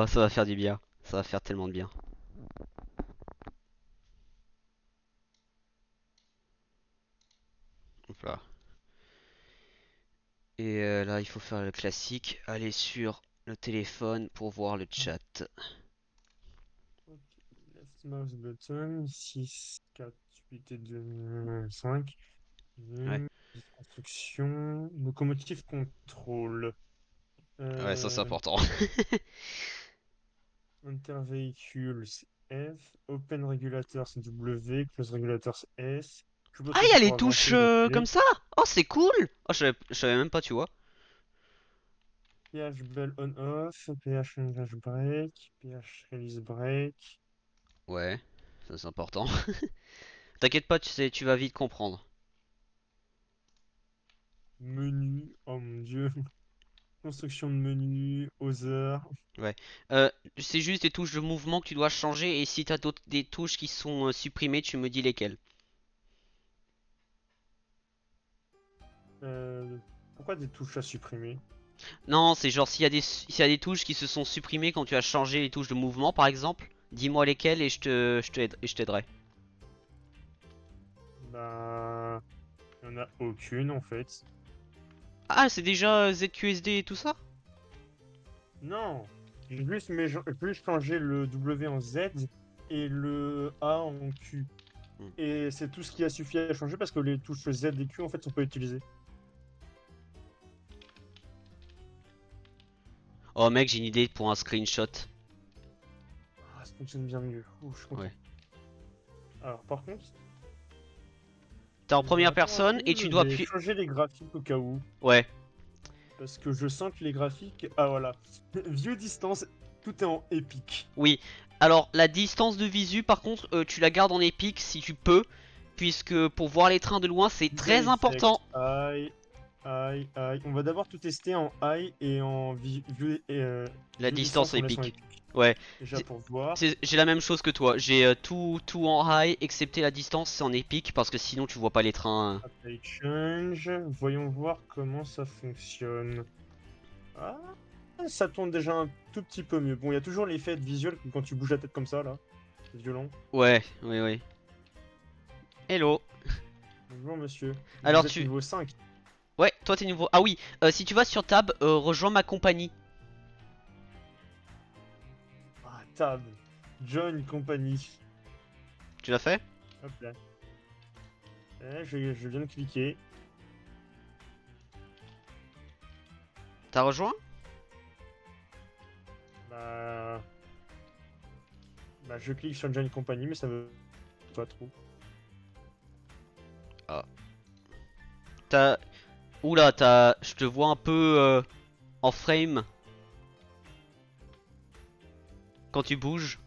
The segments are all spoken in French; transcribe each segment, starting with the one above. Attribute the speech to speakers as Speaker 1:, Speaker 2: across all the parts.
Speaker 1: Oh, ça va faire du bien. Ça va faire tellement de bien. Hop là. Et là, il faut faire le classique. Aller sur le téléphone pour voir le chat.
Speaker 2: Ok. Left mouse button, 6, 4, 8 et 2, 5.
Speaker 1: Ouais,
Speaker 2: Construction, locomotive contrôle.
Speaker 1: ouais, ça c'est
Speaker 2: Euh,
Speaker 1: important.
Speaker 2: intervéhicule, c'est F. Open regulator, c'est W. Close regulator, c'est S. Je suppose
Speaker 1: Ah,
Speaker 2: que
Speaker 1: il y
Speaker 2: c'est
Speaker 1: a les
Speaker 2: pour avancer
Speaker 1: touches
Speaker 2: ou
Speaker 1: comme
Speaker 2: reculer.
Speaker 1: ça? Oh, c'est cool! Oh, je savais même pas, tu vois.
Speaker 2: PH bell on off, PH engage brake, PH release brake.
Speaker 1: Ouais, ça c'est important. T'inquiète pas, tu sais, tu vas vite comprendre.
Speaker 2: Menu, oh mon dieu. Construction de menu, Other.
Speaker 1: Ouais. C'est juste des touches de mouvement que tu dois changer et si t'as d'autres des touches qui sont supprimées, tu me dis lesquelles.
Speaker 2: Euh, pourquoi des touches à supprimer?
Speaker 1: Non, c'est genre s'il y a des touches qui se sont supprimées quand tu as changé les touches de mouvement par exemple, dis-moi lesquelles et je t'aiderai.
Speaker 2: Bah, il n'y en a aucune en fait.
Speaker 1: Ah, c'est déjà ZQSD et tout ça?
Speaker 2: Non, j'ai juste changé le W en Z et le A en Q.
Speaker 1: Hmm.
Speaker 2: Et c'est tout ce qui a suffi à changer parce que les touches Z et Q en fait sont pas utilisées.
Speaker 1: Oh mec, j'ai une idée pour un screenshot.
Speaker 2: Ah, ça fonctionne bien mieux. Ouh, je suis
Speaker 1: Ouais.
Speaker 2: content. Alors par contre,
Speaker 1: T'es en
Speaker 2: je vais
Speaker 1: première
Speaker 2: attendre un
Speaker 1: personne
Speaker 2: peu,
Speaker 1: et tu
Speaker 2: je
Speaker 1: dois
Speaker 2: vais
Speaker 1: appuyer.
Speaker 2: changer les graphiques au cas où.
Speaker 1: Ouais.
Speaker 2: Parce que je sens que les graphiques. Ah voilà. View distance, tout est en épique.
Speaker 1: Oui. Alors, la distance de visu, par contre, tu la gardes en épique si tu peux. Puisque pour voir les trains de loin, c'est
Speaker 2: Design
Speaker 1: très
Speaker 2: effect,
Speaker 1: important.
Speaker 2: high, high, high. On va d'abord tout tester en high et en
Speaker 1: La
Speaker 2: view
Speaker 1: distance
Speaker 2: distance, on laisse en
Speaker 1: épique.
Speaker 2: épique.
Speaker 1: Ouais.
Speaker 2: Déjà pour voir.
Speaker 1: J'ai la même chose que toi. J'ai tout en high, excepté la distance, c'est en épique. Parce que sinon, tu vois pas les trains.
Speaker 2: Apply change. Voyons voir comment ça fonctionne. Ah, ça tourne déjà un tout petit peu mieux. Bon, il y a toujours l'effet de visuel quand tu bouges la tête comme ça, là. C'est violent.
Speaker 1: Ouais, oui, oui. Hello.
Speaker 2: Bonjour, monsieur.
Speaker 1: Alors,
Speaker 2: Vous êtes
Speaker 1: tu.
Speaker 2: niveau 5.
Speaker 1: Ouais, toi, t'es nouveau. Ah oui, si tu vas sur Tab, rejoins ma compagnie.
Speaker 2: Ah, tab. Join company.
Speaker 1: Tu l'as fait?
Speaker 2: Hop là. Je viens de cliquer.
Speaker 1: T'as rejoint?
Speaker 2: Bah, je clique sur Join company, mais ça veut pas trop.
Speaker 1: Ah. T'as. Oula, t'as. Je te vois un peu en frame quand tu bouges.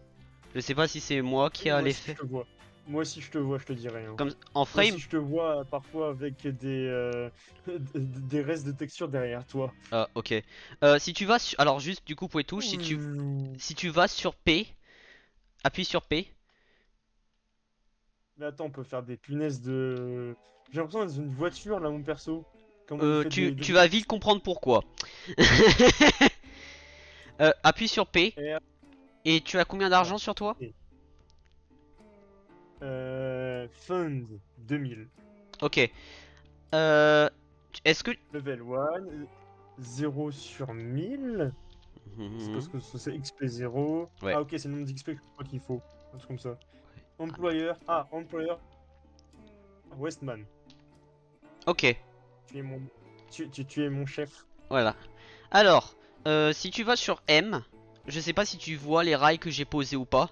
Speaker 1: Je sais pas si c'est moi qui
Speaker 2: Oui,
Speaker 1: a
Speaker 2: moi aussi je
Speaker 1: l'effet.
Speaker 2: te vois. Moi aussi je te vois, je te dis rien.
Speaker 1: Comme en
Speaker 2: Moi aussi
Speaker 1: frame?
Speaker 2: je te vois parfois avec des restes de texture derrière toi.
Speaker 1: Ah, ok. Si tu vas sur. Alors, juste du coup pour les touches, si tu.
Speaker 2: Ouh.
Speaker 1: Si tu vas sur P, appuie sur P.
Speaker 2: Mais attends, on peut faire des punaises de. J'ai l'impression d'être dans une voiture là, mon perso. Comment il fait des
Speaker 1: Tu vas vite comprendre pourquoi. Appuie sur P.
Speaker 2: R,
Speaker 1: Et tu as combien
Speaker 2: A,
Speaker 1: d'argent sur toi?
Speaker 2: T. Fund 2000.
Speaker 1: Ok. Est-ce que.
Speaker 2: Level 1, 0 sur 1000. C'est parce
Speaker 1: Mhm.
Speaker 2: que c'est XP0.
Speaker 1: Ouais.
Speaker 2: Ah ok, c'est le nombre d'XP que je crois qu'il faut. Un truc comme ça. Employeur. Ah, employeur Westman.
Speaker 1: Ok.
Speaker 2: Tu es mon, tu es mon chef.
Speaker 1: Voilà. Alors, si tu vas sur M, je sais pas si tu vois les rails que j'ai posés ou pas.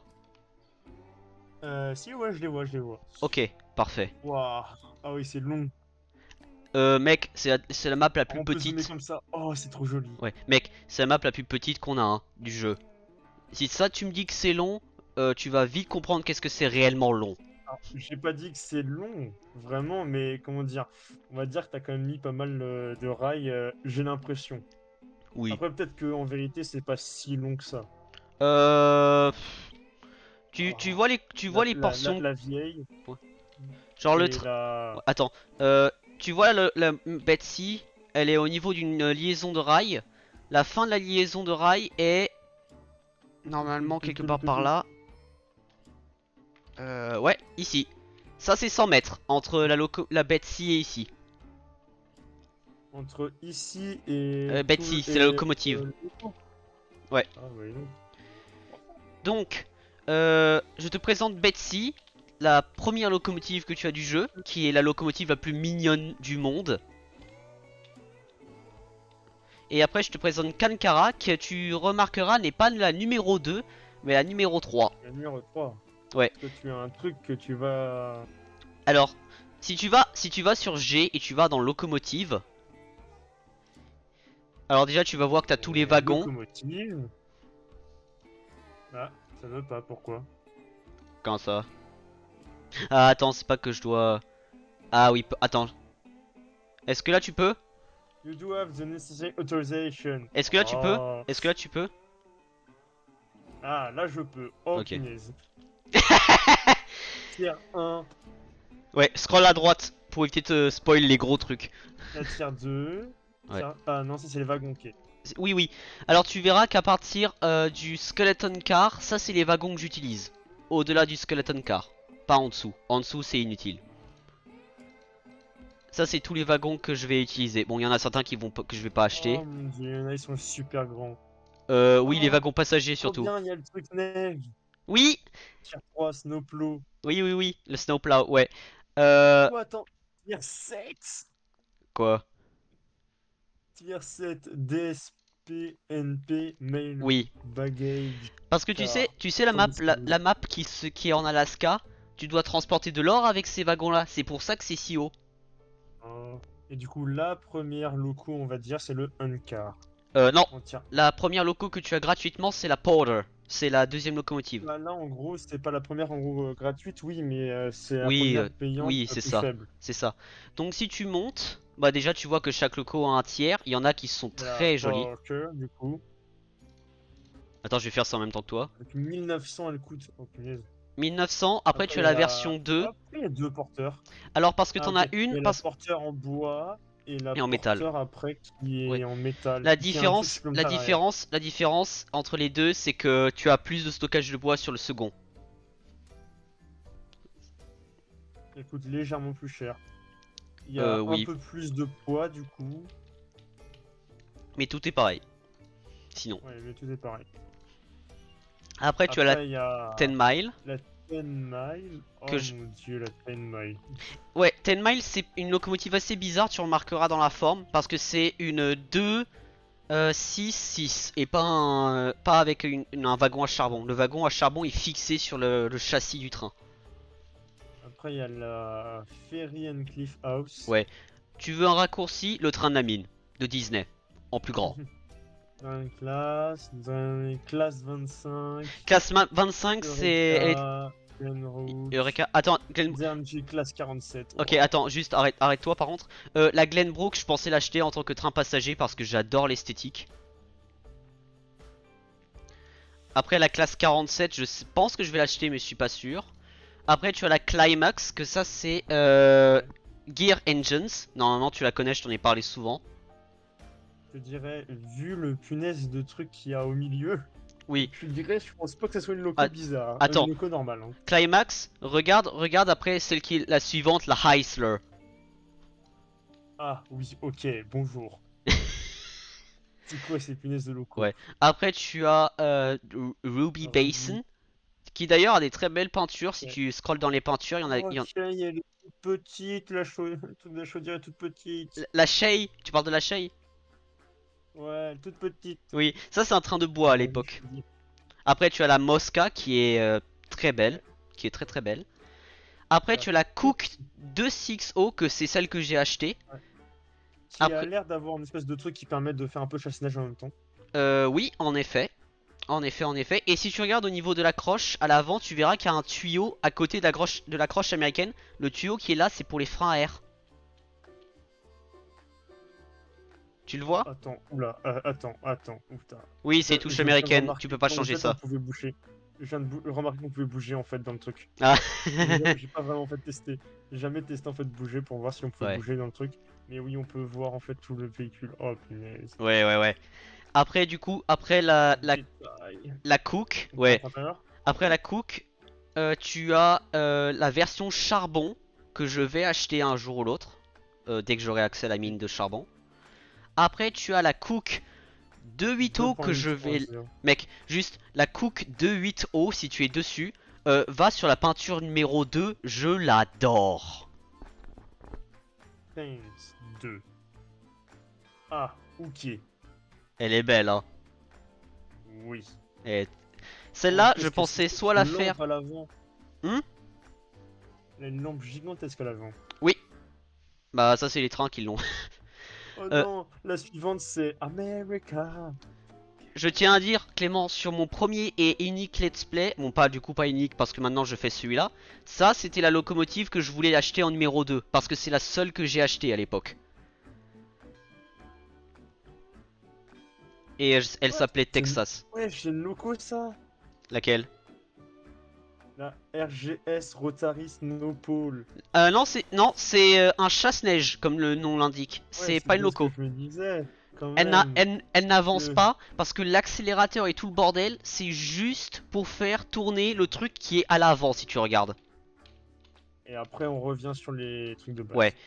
Speaker 2: Si, ouais, je les vois, je les vois.
Speaker 1: Ok, parfait.
Speaker 2: Waouh. Ah oui, c'est long.
Speaker 1: Mec, c'est la map la plus
Speaker 2: On peut zoomer
Speaker 1: petite.
Speaker 2: comme ça. Oh, c'est trop joli.
Speaker 1: Ouais, mec, c'est la map la plus petite qu'on a hein, du jeu. Si ça tu me dis que c'est long, tu vas vite comprendre qu'est-ce que c'est réellement long.
Speaker 2: Alors, j'ai pas dit que c'est long, vraiment, mais comment dire? On va dire que t'as quand même mis pas mal de rails, j'ai l'impression.
Speaker 1: Oui.
Speaker 2: Après, peut-être que en vérité, c'est pas si long que ça.
Speaker 1: Euh... Tu
Speaker 2: Oh,
Speaker 1: vois les portions.
Speaker 2: la vieille
Speaker 1: Ouais. Genre le
Speaker 2: et
Speaker 1: train.
Speaker 2: la.
Speaker 1: Attends. Tu vois la Betsy, elle est au niveau d'une liaison de rail. La fin de la liaison de rail est Normalement, quelque part par là. Ouais, ici. Ça, c'est 100 mètres entre la Betsy et ici.
Speaker 2: Entre ici et
Speaker 1: Betsy, c'est la locomotive.
Speaker 2: le dépôt.
Speaker 1: Ouais.
Speaker 2: Ah oui.
Speaker 1: Donc, je te présente Betsy, la première locomotive que tu as du jeu, qui est la locomotive la plus mignonne du monde. Et après, je te présente Kankara, qui tu remarqueras n'est pas la numéro 2, mais la numéro 3.
Speaker 2: La numéro 3.
Speaker 1: Ouais.
Speaker 2: Est-ce que tu as un truc que tu vas...
Speaker 1: Alors, si tu vas sur G et tu vas dans locomotive, alors déjà tu vas voir que tu as tous les wagons.
Speaker 2: Locomotive. Ah, ça veut pas, pourquoi?
Speaker 1: Quand ça? Ah attends, c'est pas que je dois... Ah oui, attends. Est-ce que là tu peux?
Speaker 2: You do have the necessary authorization.
Speaker 1: Est-ce que là tu peux?
Speaker 2: Oh.
Speaker 1: Est-ce que là tu peux?
Speaker 2: Ah, là je peux. Oh,
Speaker 1: Ok.
Speaker 2: punaise. Tier 1,
Speaker 1: Ouais, scroll à droite pour éviter de te spoil les gros trucs.
Speaker 2: la tier 2.
Speaker 1: Ouais.
Speaker 2: Ah non, ça c'est les wagons, ok.
Speaker 1: Oui, oui. Alors tu verras qu'à partir du skeleton car, ça c'est les wagons que j'utilise. Au-delà du skeleton car. Pas en dessous. En dessous c'est inutile. Ça c'est tous les wagons que je vais utiliser. Bon, il y en a certains que je vais pas acheter.
Speaker 2: Oh mon dieu, il y en a, ils sont super grands.
Speaker 1: Oui, les
Speaker 2: Oh,
Speaker 1: wagons passagers
Speaker 2: trop
Speaker 1: surtout.
Speaker 2: bien, il y a le truc neige.
Speaker 1: Oui,
Speaker 2: Tier 3, Snowplow.
Speaker 1: oui, oui, oui. Le snowplow, ouais.
Speaker 2: Oh, attends. Tier 7.
Speaker 1: Quoi?
Speaker 2: Tier 7, DSPNP, Mail
Speaker 1: Oui.
Speaker 2: Baggage
Speaker 1: Parce que
Speaker 2: Car.
Speaker 1: tu sais la map, la map qui est en Alaska, tu dois transporter de l'or avec ces wagons-là. C'est pour ça que c'est si haut.
Speaker 2: Oh. Et du coup, la première loco, on va dire, c'est le Uncar.
Speaker 1: Non.
Speaker 2: On tient.
Speaker 1: La première loco que tu as gratuitement, c'est la Porter. C'est la deuxième locomotive.
Speaker 2: Là, en gros, c'est pas la première en gros gratuite, oui, mais c'est la
Speaker 1: Oui,
Speaker 2: première payante
Speaker 1: oui, c'est
Speaker 2: plus
Speaker 1: ça.
Speaker 2: faible.
Speaker 1: C'est ça. Donc si tu montes, bah déjà tu vois que chaque loco a un tiers. Il y en a qui sont
Speaker 2: Il y a la
Speaker 1: très jolis.
Speaker 2: Porter, du coup.
Speaker 1: Attends, je vais faire ça en même temps que toi.
Speaker 2: Donc 1900, elle coûte. Oh, punaise.
Speaker 1: 1900, après tu
Speaker 2: Après,
Speaker 1: as
Speaker 2: il y a
Speaker 1: la
Speaker 2: la.
Speaker 1: version 2.
Speaker 2: Hop, il y a deux porteurs.
Speaker 1: Alors parce que
Speaker 2: Ah,
Speaker 1: t'en
Speaker 2: ok.
Speaker 1: as
Speaker 2: Il
Speaker 1: une,
Speaker 2: y a la porteur en bois et la
Speaker 1: et en métal.
Speaker 2: porteur après qui
Speaker 1: Ouais.
Speaker 2: est en métal.
Speaker 1: La
Speaker 2: Qui a un truc
Speaker 1: différence, la
Speaker 2: supplémentaire derrière.
Speaker 1: différence, la différence entre les deux, c'est que tu as plus de stockage de bois sur le second.
Speaker 2: Elle coûte légèrement plus cher. Il y a un
Speaker 1: Oui,
Speaker 2: peu plus de poids, du coup.
Speaker 1: mais tout est pareil. Sinon.
Speaker 2: Ouais, mais tout est pareil.
Speaker 1: Après, tu as la
Speaker 2: Après, il y a
Speaker 1: 10 mile.
Speaker 2: la 10 mile. Oh
Speaker 1: Que je...
Speaker 2: mon dieu, la 10 mile.
Speaker 1: Ouais, 10 mile, c'est une locomotive assez bizarre, tu remarqueras dans la forme, parce que c'est une 2 6 6 et pas avec un wagon à charbon. Le wagon à charbon est fixé sur le châssis du train.
Speaker 2: Après, il y a la Ferry and Cliff House.
Speaker 1: Ouais. Tu veux un raccourci, le train de la mine de Disney en plus grand.
Speaker 2: Dans les classes 25.
Speaker 1: Classe 25, c'est
Speaker 2: Glenroot.
Speaker 1: Eureka. Attends,
Speaker 2: DMG classe 47.
Speaker 1: Ok, attends, juste arrête-toi par contre. La Glenbrook, je pensais l'acheter en tant que train passager parce que j'adore l'esthétique. Après la classe 47, pense que je vais l'acheter mais je suis pas sûr. Après tu as la Climax, que ça c'est Gear Engines. Normalement tu la connais, je t'en ai parlé souvent.
Speaker 2: Je dirais, vu le punaise de truc qu'il y a au milieu,
Speaker 1: Oui.
Speaker 2: je dirais, je pense pas que ça soit une loco
Speaker 1: Ah,
Speaker 2: bizarre.
Speaker 1: attends.
Speaker 2: Une loco normale. Hein.
Speaker 1: Climax, regarde après celle qui est la suivante, la Heisler.
Speaker 2: Ah oui, ok, bonjour. C'est quoi ces punaises de loco?
Speaker 1: Ouais. Après tu as Ruby
Speaker 2: Ah,
Speaker 1: Basin, qui d'ailleurs a des très belles peintures. Si
Speaker 2: Ouais.
Speaker 1: tu scrolles dans les peintures, il y en a.
Speaker 2: Ok, il y a les toutes petites, la chaudière est toute petite.
Speaker 1: La Shay, tu parles de la Shay?
Speaker 2: Ouais, toute petite.
Speaker 1: Oui, ça c'est un train de bois à
Speaker 2: Ouais,
Speaker 1: l'époque.
Speaker 2: je dis.
Speaker 1: Après tu as la Mosca qui est très belle, qui est très très belle. Après tu as la Cook 26O que c'est celle que j'ai achetée.
Speaker 2: Ouais. Qui a
Speaker 1: Après,
Speaker 2: l'air d'avoir une espèce de truc qui permet de faire un peu chasse-neige en même temps.
Speaker 1: oui, en effet. En effet, en effet. Et si tu regardes au niveau de la croche, à l'avant, tu verras qu'il y a un tuyau à côté de la croche américaine. Le tuyau qui est là, c'est pour les freins à air. Tu le vois?
Speaker 2: Attends, oula, attends, putain.
Speaker 1: Oui, c'est touche
Speaker 2: Je viens de
Speaker 1: américaine,
Speaker 2: remarquer
Speaker 1: tu peux pas
Speaker 2: qu'en
Speaker 1: changer
Speaker 2: fait,
Speaker 1: ça.
Speaker 2: on pouvait bouger. Je viens de remarquer qu'on pouvait bouger en fait dans le truc.
Speaker 1: Ah.
Speaker 2: J'ai pas vraiment fait testé. J'ai jamais testé en fait bouger pour voir si on pouvait
Speaker 1: Ouais.
Speaker 2: bouger dans le truc. Mais oui, on peut voir en fait tout le véhicule. Oh punaise.
Speaker 1: Ouais, ouais, ouais. Après, du coup, après la,
Speaker 2: Détail.
Speaker 1: la cook,
Speaker 2: À
Speaker 1: ouais,
Speaker 2: l'intérieur.
Speaker 1: après la cook, tu as la version charbon que je vais acheter un jour ou l'autre, dès que j'aurai accès à la mine de charbon. Après, tu as la cook de 8 O que je vais...
Speaker 2: 2.8.0.
Speaker 1: Mec, juste la cook de 8 O, si tu es dessus, va sur la peinture numéro 2, je l'adore.
Speaker 2: Paint 2. Ah, ok.
Speaker 1: Elle est belle, hein.
Speaker 2: Oui.
Speaker 1: Et
Speaker 2: Oh,
Speaker 1: celle-là, je
Speaker 2: qu'est-ce que c'est
Speaker 1: pensais
Speaker 2: que
Speaker 1: soit
Speaker 2: cette
Speaker 1: la faire...
Speaker 2: lampe à l'avant?
Speaker 1: Hmm.
Speaker 2: Il y a une lampe gigantesque à l'avant.
Speaker 1: Oui, bah ça c'est les trains qui l'ont.
Speaker 2: Oh
Speaker 1: Euh,
Speaker 2: non, la suivante c'est America.
Speaker 1: je tiens à dire, Clément, sur mon premier et unique let's play, bon pas du coup pas unique parce que maintenant je fais celui-là, ça c'était la locomotive que je voulais acheter en numéro 2 parce que c'est la seule que j'ai achetée à l'époque. Et elle
Speaker 2: What?
Speaker 1: s'appelait Texas.
Speaker 2: Ouais, j'ai le loco ça.
Speaker 1: Laquelle?
Speaker 2: La RGS Rotary Snowpole.
Speaker 1: Non, c'est un chasse-neige comme le nom l'indique.
Speaker 2: Ouais,
Speaker 1: C'est
Speaker 2: c'est
Speaker 1: pas une
Speaker 2: bien ce que
Speaker 1: loco.
Speaker 2: je me disais. Quand
Speaker 1: Elle n'a-
Speaker 2: même.
Speaker 1: elle- elle n'avance
Speaker 2: Le...
Speaker 1: pas parce que l'accélérateur et tout le bordel, c'est juste pour faire tourner le truc qui est à l'avant si tu regardes.
Speaker 2: Et après, on revient sur les trucs de
Speaker 1: Ouais.
Speaker 2: base.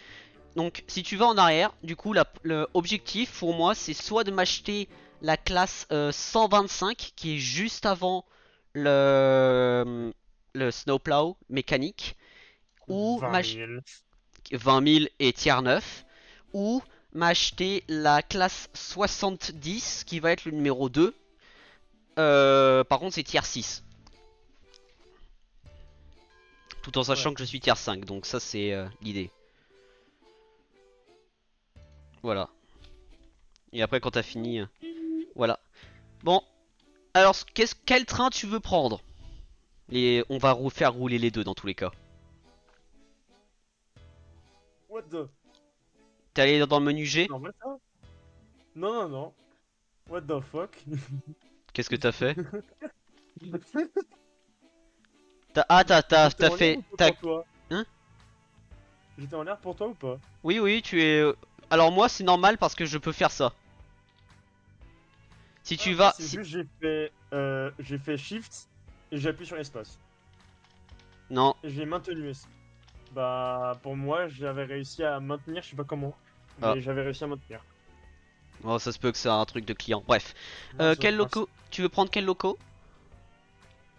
Speaker 1: Donc si tu vas en arrière, du coup le objectif pour moi c'est soit de m'acheter la classe 125 qui est juste avant le snowplow mécanique, ou
Speaker 2: 20 000.
Speaker 1: 20 000 et tiers 9, ou m'acheter la classe 70 qui va être le numéro 2. Par contre c'est tiers 6. Tout en sachant
Speaker 2: Ouais.
Speaker 1: que je suis tiers 5, donc ça c'est l'idée. Voilà. Et après quand t'as fini, voilà. Bon, alors quel train tu veux prendre? On va faire rouler les deux dans tous les cas.
Speaker 2: What the...
Speaker 1: T'es allé dans le menu G?
Speaker 2: Non, ça? Non, non, non. What the fuck?
Speaker 1: Qu'est-ce que t'as fait?
Speaker 2: J'étais
Speaker 1: T'as
Speaker 2: en l'air
Speaker 1: fait...
Speaker 2: ou pas
Speaker 1: T'as...
Speaker 2: pour toi?
Speaker 1: Hein?
Speaker 2: J'étais en l'air pour toi ou pas?
Speaker 1: Oui, oui, tu es... Alors moi c'est normal parce que je peux faire ça. Si tu
Speaker 2: Ah, moi
Speaker 1: vas...
Speaker 2: c'est juste j'ai fait Shift et j'ai appuyé sur espace.
Speaker 1: Non.
Speaker 2: Et j'ai maintenu. Bah pour moi j'avais réussi à maintenir, je sais pas comment.
Speaker 1: Ah.
Speaker 2: Mais j'avais réussi à maintenir.
Speaker 1: Oh, ça se peut que c'est un truc de client. Bref.
Speaker 2: Non, c'est
Speaker 1: Quel
Speaker 2: autre
Speaker 1: loco? Tu veux prendre quel loco?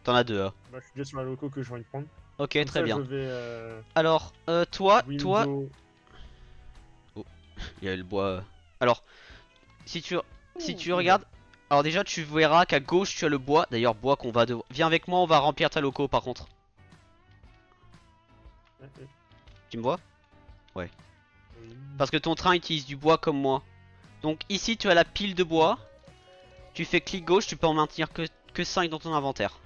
Speaker 1: T'en as deux, hein.
Speaker 2: Bah, je suis déjà sur la loco que j'ai envie de prendre.
Speaker 1: Ok,
Speaker 2: Comme
Speaker 1: très
Speaker 2: ça je
Speaker 1: bien.
Speaker 2: vais
Speaker 1: Alors, toi...
Speaker 2: window.
Speaker 1: Oh, il y a le bois. Alors, si tu, si
Speaker 2: Ouh,
Speaker 1: tu
Speaker 2: oula.
Speaker 1: regardes... Alors déjà, tu verras qu'à gauche, tu as le bois. D'ailleurs, bois qu'on va devoir... Viens avec moi, on va remplir ta loco, par contre. Tu me vois? Ouais.
Speaker 2: Oui.
Speaker 1: Parce que ton train utilise du bois comme moi. Donc ici, tu as la pile de bois. Tu fais clic gauche, tu peux en maintenir que 5 dans ton inventaire.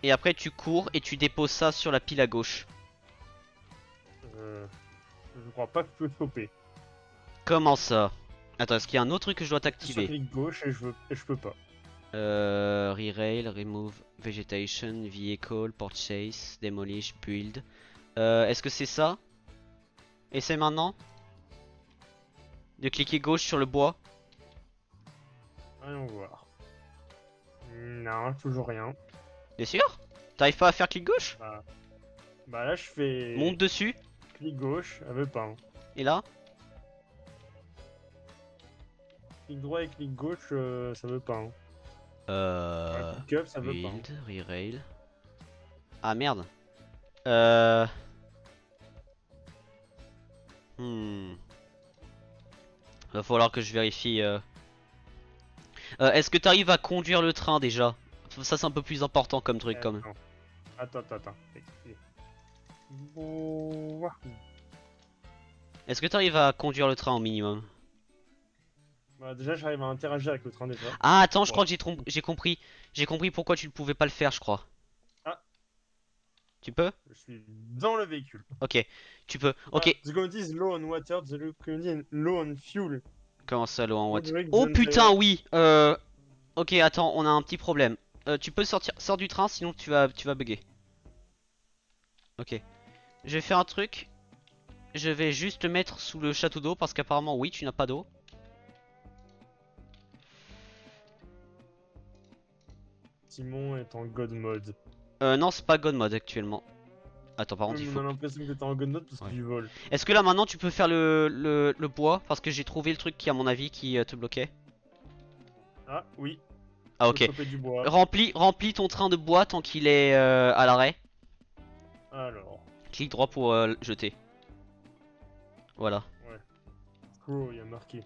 Speaker 1: Et après, tu cours et tu déposes ça sur la pile à gauche.
Speaker 2: Euh, je crois pas que je peux choper.
Speaker 1: Comment ça? Attends, est-ce qu'il y a un autre truc que je dois
Speaker 2: Sur
Speaker 1: t'activer?
Speaker 2: clic gauche et je peux pas.
Speaker 1: Rerail, remove vegetation, vehicle, purchase, demolish, build. Est-ce que c'est ça? Essaye maintenant de cliquer gauche sur le bois.
Speaker 2: Voyons voir. Non, toujours rien.
Speaker 1: T'es sûr? T'arrives pas à faire clic gauche?
Speaker 2: Bah, bah là je fais
Speaker 1: Monte dessus.
Speaker 2: clic gauche, elle veut pas. Hein.
Speaker 1: Et là?
Speaker 2: Clic droit et clic gauche, ça veut pas. Hein. Ouais,
Speaker 1: Euh...
Speaker 2: clic up, ça veut pas. Hein.
Speaker 1: Build, rerail. Ah merde. Euh... Hmm. Va falloir que je vérifie. Est-ce que t'arrives à conduire le train déjà? Ça c'est un peu plus important comme truc quand même.
Speaker 2: Attends. Bon,
Speaker 1: Est-ce que t'arrives à conduire le train au minimum?
Speaker 2: bah, déjà j'arrive à interagir avec le train déjà.
Speaker 1: Ah attends, je crois
Speaker 2: Ouais.
Speaker 1: que j'ai compris. J'ai compris pourquoi tu ne pouvais pas le faire, je crois.
Speaker 2: Ah,
Speaker 1: Tu peux?
Speaker 2: je suis dans le véhicule.
Speaker 1: Ok, tu peux.
Speaker 2: Ah,
Speaker 1: Ok.
Speaker 2: the community is low on water, the community is low on fuel.
Speaker 1: Comment ça, low en what?
Speaker 2: Roderick
Speaker 1: Oh
Speaker 2: John
Speaker 1: putain,
Speaker 2: Taylor.
Speaker 1: oui. Ok, attends, on a un petit problème. Tu peux sortir, sors du train, sinon tu vas bugger. Ok. Je vais faire un truc. Je vais juste le mettre sous le château d'eau parce qu'apparemment, oui, tu n'as pas d'eau.
Speaker 2: Simon est en God mode.
Speaker 1: Non, c'est pas God mode actuellement. Attends, par contre, il
Speaker 2: On
Speaker 1: faut.
Speaker 2: a l'impression que t'es en God mode parce
Speaker 1: Ouais.
Speaker 2: qu'il vole.
Speaker 1: Est-ce que là maintenant tu peux faire le bois? Parce que j'ai trouvé le truc qui, à mon avis, qui te bloquait.
Speaker 2: Ah oui,
Speaker 1: Ah,
Speaker 2: faut
Speaker 1: ok.
Speaker 2: choper du bois.
Speaker 1: Remplis ton train de bois tant qu'il est à l'arrêt.
Speaker 2: Alors,
Speaker 1: Clique droit pour le jeter. Voilà.
Speaker 2: ouais. Oh, il y a marqué.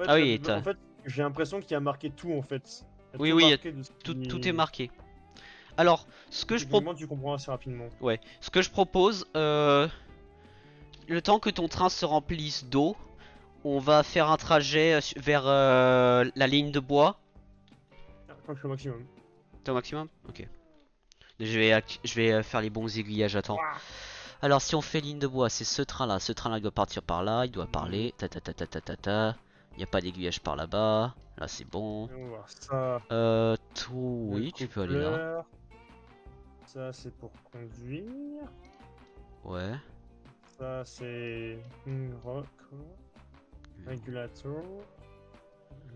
Speaker 1: Ah oui,
Speaker 2: En fait, j'ai l'impression qu'il y a marqué tout en fait. Il y a
Speaker 1: oui,
Speaker 2: tout
Speaker 1: oui,
Speaker 2: marqué de ce
Speaker 1: tout est
Speaker 2: qui...
Speaker 1: marqué. Alors, ce que je propose.
Speaker 2: Techniquement, tu comprends assez rapidement.
Speaker 1: Ouais. Ce que je propose, le temps que ton train se remplisse d'eau, on va faire un trajet vers la ligne de bois.
Speaker 2: Ah, je crois que je suis au maximum.
Speaker 1: T'es au maximum? Ok. Je vais faire les bons aiguillages, attends.
Speaker 2: Ouah.
Speaker 1: Alors si on fait ligne de bois, c'est ce train là. Ce train là il doit partir par là, il doit parler. Ta ta ta ta ta ta ta. Il n'y a pas d'aiguillage par là-bas. Là c'est bon.
Speaker 2: On va voir ça.
Speaker 1: Tout,
Speaker 2: Le
Speaker 1: oui, tu peux aller là.
Speaker 2: coupleur. Ça, c'est pour conduire.
Speaker 1: Ouais.
Speaker 2: Ça, c'est... Régulateur.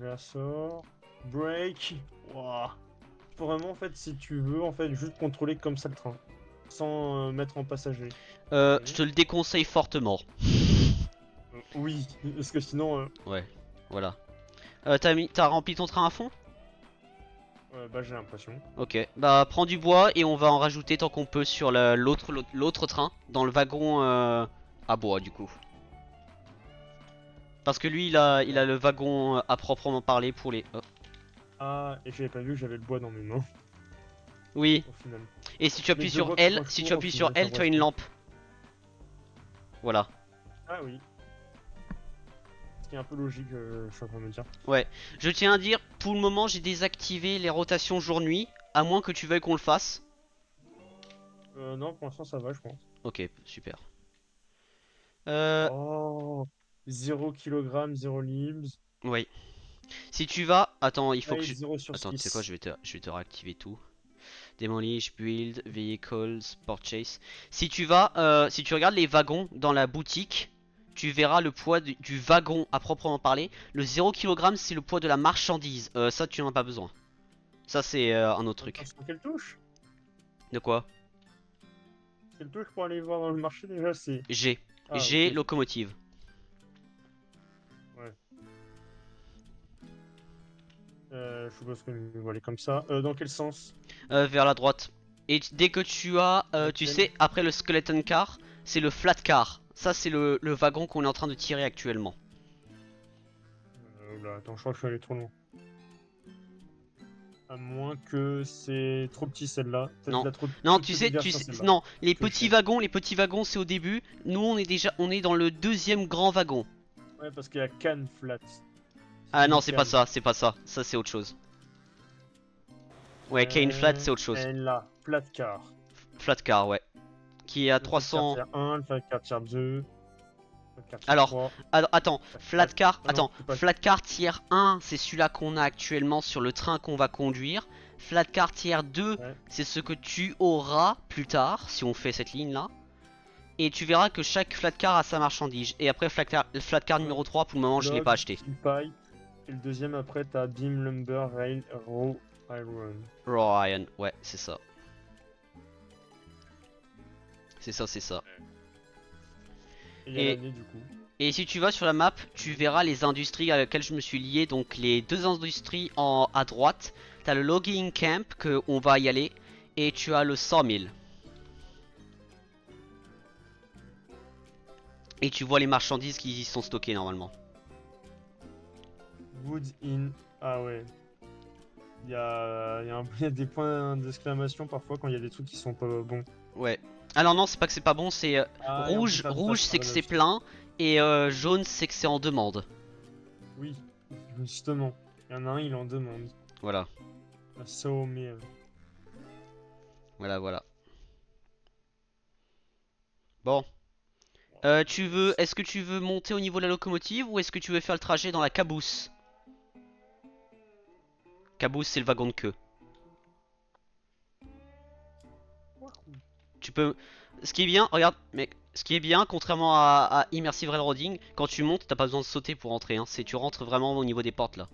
Speaker 2: Ressort. Brake. Ouah. Faut vraiment, en fait, si tu veux, en fait, juste contrôler comme ça le train. Sans mettre en passager.
Speaker 1: Je te le déconseille fortement.
Speaker 2: Oui, parce que sinon...
Speaker 1: Ouais, voilà. T'as rempli ton train à fond?
Speaker 2: bah, j'ai l'impression.
Speaker 1: Ok, bah prends du bois et on va en rajouter tant qu'on peut sur l'autre train, dans le wagon à bois du coup. Parce que lui il a le wagon à proprement parler pour les... oh.
Speaker 2: Ah, et j'avais pas vu que j'avais le bois dans mes mains,
Speaker 1: Oui,
Speaker 2: au final.
Speaker 1: et si tu
Speaker 2: Mais
Speaker 1: appuies
Speaker 2: je
Speaker 1: sur
Speaker 2: vois que
Speaker 1: L,
Speaker 2: quand je
Speaker 1: si tu
Speaker 2: cours, au
Speaker 1: appuies sur
Speaker 2: final, ça
Speaker 1: L, tu as une
Speaker 2: correspond.
Speaker 1: lampe. Voilà.
Speaker 2: Ah oui. Ce qui est un peu logique, je suis en train de me dire.
Speaker 1: Ouais, je tiens à dire, pour le moment j'ai désactivé les rotations jour-nuit, à moins que tu veuilles qu'on le fasse.
Speaker 2: Non, pour l'instant, ça va, je pense.
Speaker 1: Ok, super. Euh,
Speaker 2: Oh, 0 kg, 0 libs.
Speaker 1: oui. Si tu vas... Attends, il faut que
Speaker 2: Allez,
Speaker 1: je...
Speaker 2: 0 sur
Speaker 1: Attends, tu sais quoi,
Speaker 2: 6.
Speaker 1: je vais te réactiver tout. Demolish, build, vehicles, purchase. Si tu vas, si tu regardes les wagons dans la boutique, tu verras le poids du wagon à proprement parler. Le 0 kg c'est le poids de la marchandise. Ça tu n'en as pas besoin. Ça c'est un autre truc.
Speaker 2: Sur quelle touche?
Speaker 1: De quoi?
Speaker 2: Quelle touche pour aller voir dans le marché déjà? C'est...
Speaker 1: G.
Speaker 2: Ah,
Speaker 1: G
Speaker 2: ok.
Speaker 1: locomotive.
Speaker 2: Ouais. Je suppose que je vais aller comme ça. Dans quel sens?
Speaker 1: Vers la droite. Et dès que tu as, tu
Speaker 2: Lequel?
Speaker 1: sais, après le skeleton car, c'est le flat car. Ça c'est le wagon qu'on est en train de tirer actuellement.
Speaker 2: Oula, attends, je crois que je suis allé trop loin. À moins que c'est trop petit celle-là. Peut-être
Speaker 1: Non.
Speaker 2: la trop
Speaker 1: Non,
Speaker 2: toute
Speaker 1: tu
Speaker 2: petite
Speaker 1: sais,
Speaker 2: version, celle-là.
Speaker 1: non, les
Speaker 2: Que je
Speaker 1: petits
Speaker 2: fais.
Speaker 1: wagons c'est au début. Nous on est dans le deuxième grand wagon.
Speaker 2: Ouais, parce qu'il y a Can Flat.
Speaker 1: Ah non,
Speaker 2: Une
Speaker 1: c'est pas
Speaker 2: canne.
Speaker 1: ça, c'est pas ça. Ça c'est autre chose. Ouais, Kane Flat c'est autre chose.
Speaker 2: Et là, Flat Car.
Speaker 1: Flat car, ouais. Qui est à
Speaker 2: Le Flat Car
Speaker 1: 300.
Speaker 2: tier 1, le Flat Car tier 2. Le Flat Car tier
Speaker 1: Alors,
Speaker 2: 3.
Speaker 1: Attends, Flat car,
Speaker 2: Ah non,
Speaker 1: attends,
Speaker 2: c'est pas-
Speaker 1: Flat car tier 1, c'est celui-là qu'on a actuellement sur le train qu'on va conduire. Flat car tier 2,
Speaker 2: Ouais.
Speaker 1: c'est ce que tu auras plus tard si on fait cette ligne là. Et tu verras que chaque flat car a sa marchandise. Et après flat car numéro 3, pour le moment je l'ai
Speaker 2: Log,
Speaker 1: pas acheté.
Speaker 2: Steel Pipe. Et le deuxième après, t'as Beam, Lumber, Rail, Raw, Iron.
Speaker 1: Ryan, ouais, c'est ça. C'est ça.
Speaker 2: Et il y a
Speaker 1: Et-
Speaker 2: l'année du coup.
Speaker 1: Et si tu vas sur la map, tu verras les industries à laquelle je me suis lié. Donc les deux industries à droite. T'as le logging camp que on va y aller. Et tu as le sawmill. Et tu vois les marchandises qui y sont stockées normalement.
Speaker 2: Wood in. Ah ouais. Il y a des points d'exclamation parfois quand il y a des trucs qui sont pas bons.
Speaker 1: Ouais. Alors non, c'est pas que c'est pas bon, c'est
Speaker 2: Ah, et on peut faire
Speaker 1: rouge
Speaker 2: ça,
Speaker 1: c'est que
Speaker 2: là
Speaker 1: c'est
Speaker 2: aussi.
Speaker 1: plein. Et jaune c'est que c'est en demande.
Speaker 2: Oui, justement. Il y en a un, il en demande.
Speaker 1: Voilà.
Speaker 2: La sawmill.
Speaker 1: Voilà. Bon. Est-ce que tu veux monter au niveau de la locomotive ou est-ce que tu veux faire le trajet dans la caboose? Caboose c'est le wagon de queue. Tu peux... Ce qui est bien, regarde, mec, ce qui est bien, contrairement à Immersive Railroading, quand tu montes, t'as pas besoin de sauter pour rentrer, hein. Tu rentres vraiment au niveau des portes là.